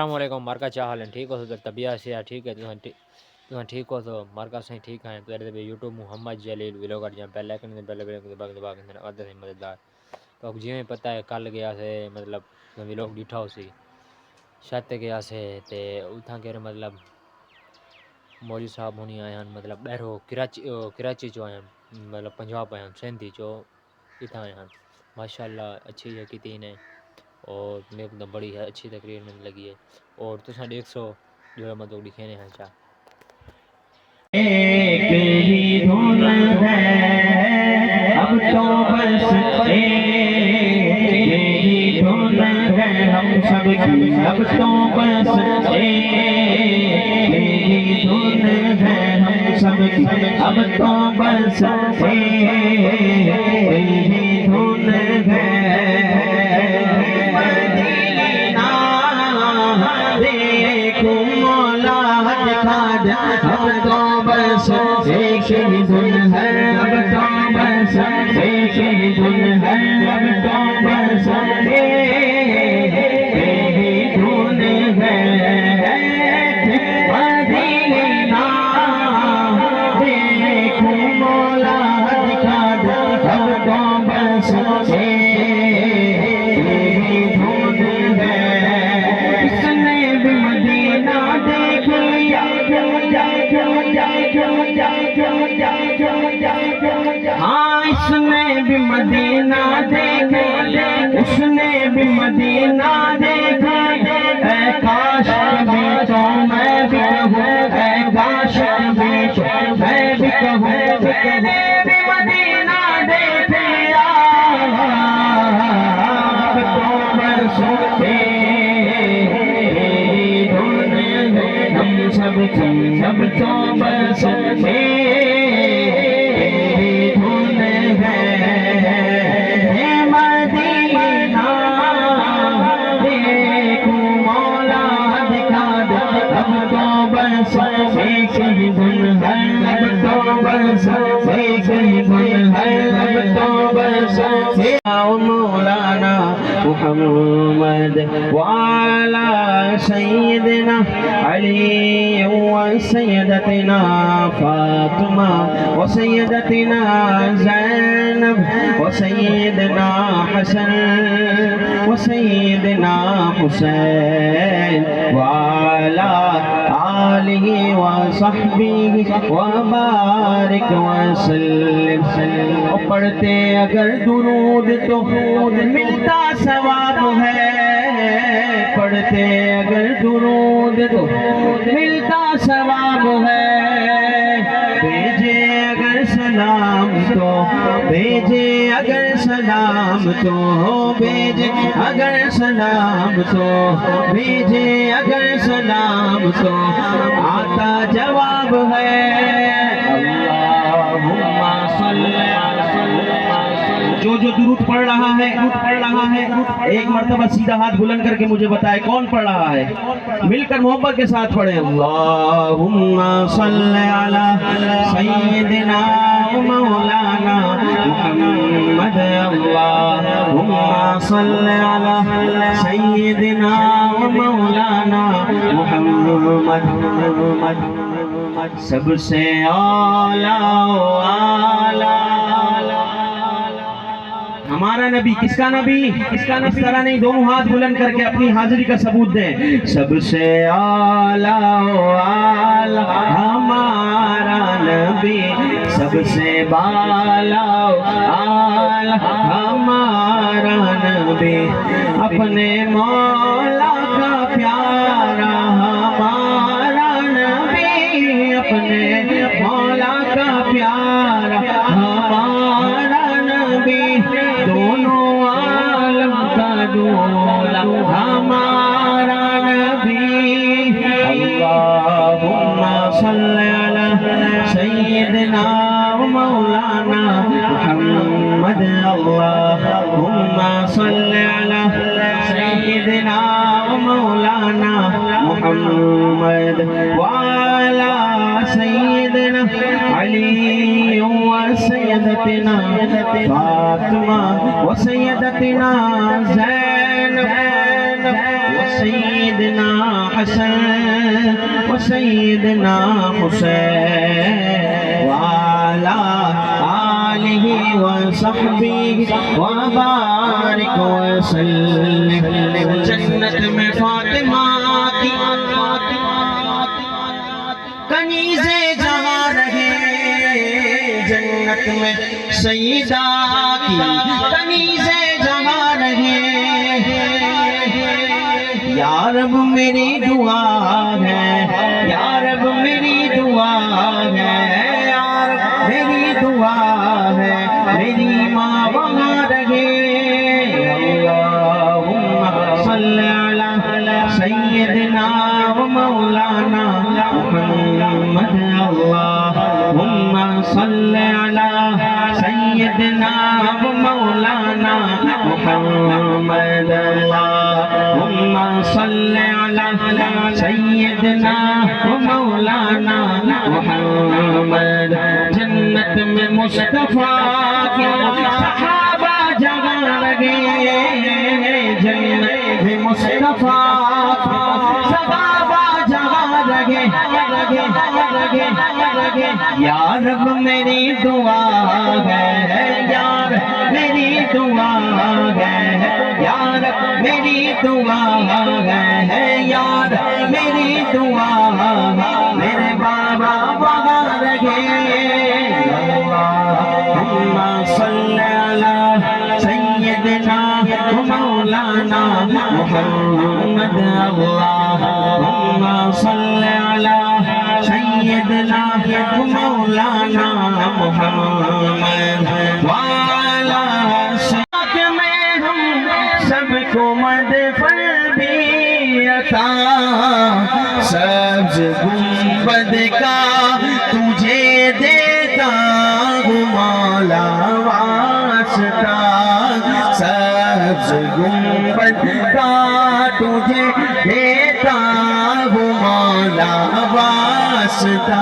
السلام علیکم مارکا کیا حال ہے ٹھیک ہو تو طبیعت سے ٹھیک ہے تو ٹھیک ہو تو مارکا سے ٹھیک ہیں تو یوٹیوب محمد جلیل ویلوگر جہاں پہلے کرنے پہلے ویڈیو مددگار تو جی میں پتہ ہے کل گیا سے مطلب ویلوگ ڈیٹھا ہو سی شاید گیا سے تے اتھاں کے مطلب مولوی صاحب ہونی آئے ہیں مطلب بہرو کراچی چو آئے ہیں مطلب پنجاب آئے ہیں سندھی چو اتھاں آئے ہیں ماشاءاللہ اچھی ہے کی نے اور میرے کو بڑی ہے اچھی تقریر میں لگی ہے اور تو 100 جو مطلب لکھے ہیں چاہ ایک ہی دھن ہے اب تو بس ایک ہی دھن ہے ہم سب کی اب تو بس ایک ہی دھن ہے ہم سب کی اب تو بس ایک ہی دھن ہے دیکھو مولا دکھا دے اب تو بس ایک ہی دھن ہے اب تو بس ایک ہی دھن ہے اب تو بس ایک ہی دھن ہے مدینہ دیکھو مولا دکھا دے اب تو بس ایک ہی دھن ہے اس نے بھی مدینہ دیکھ لیا ہاں اس نے بھی مدینہ دیکھا اس نے بھی مدینہ دیکھا اے کاش کبھی تو میں بھی کہوں اے کاش کبھی تو میں بھی کہوں میں نے بھی مدینہ دیکھ لیا اب تو برسوں سے ہم سب کی اب تو بس مولانا محمد وعلى سيدنا علي وسيدتنا فاطمة وسيدتنا زينب وسيدنا حسن وسيدنا حسين وعلى آله وصحبه وبارك وسلم اور پڑھتے اگر درود تو ملتا ثواب ہے پڑھتے اگر درود تو ملتا ثواب ہے بھیجے اگر سلام تو بھیجے اگر سلام تو بھیجے اگر سلام تو بھیجے اگر سلام تو آتا جواب ہے اللہم صلی جو درود پڑھ رہا ہے ایک مرتبہ سیدھا ہاتھ بلند کر کے مجھے بتائے کون پڑھ رہا ہے مل کر محبت کے ساتھ پڑھیں اللہم صلی علی سیدنا مولانا محمد اللہم صلی علی سیدنا مولانا محمد سب سے اعلیٰ ہمارا نبی کس کا نبی اس طرح نہیں دونوں ہاتھ بلند کر کے اپنی حاضری کا ثبوت دیں سب سے اعلیٰ ہمارا نبی سب سے بالا ہمارا نبی اپنے مولا کا پیارا ہمارا نبی اپنے مولا کا پیارا ہمارا نبی دونوں عالم کا دولا ہمارا نبی اللہم صلی علی سیدنا مولانا محمد اللہم صلی علی سیدنا مولانا محمد وعلی سیدنا علی وسیدتنا فاطمہ وسیدتنا زینب وسیدنا الحسن وسيدنا حسين وعلى آله وصحبه وبارك وسلم جنت میں فاطمہ کی کنیزیں جہاں رہے جنت میں سیدہ کی کنیزیں جہاں رہے یا رب میری دعا ہے یا رب میری دعا ہے یا رب میری دعا ہے میری ماں وہاں رہے اللہم صلی علی سیدنا و مولانا محمد اللہم صلی علی سیدنا و مولانا محمد اللہم صلی علی سیدنا و مولانا محمد جنت میں مصطفیٰ کے صحابہ جگہ لگے جنت میں مصطفیٰ صحابہ جگہ لگے یا رب میری دعا ہے یا رب میری دعا ہے یا رب میری دعا ہے یا رب میری دعا میرے بابا وہاں رہے اللہم صلی علی سیدنا و مولانا محمد اللہم صلی علی سیدنا و مولانا محمد وعلی ساتھ میں ہم سب کو مدفن بھی عطا سبز گنبد کا تجھے دیتا ہوں مولا واسطہ سبز گنبد کا تجھے دیتا ہوں مولا واسطہ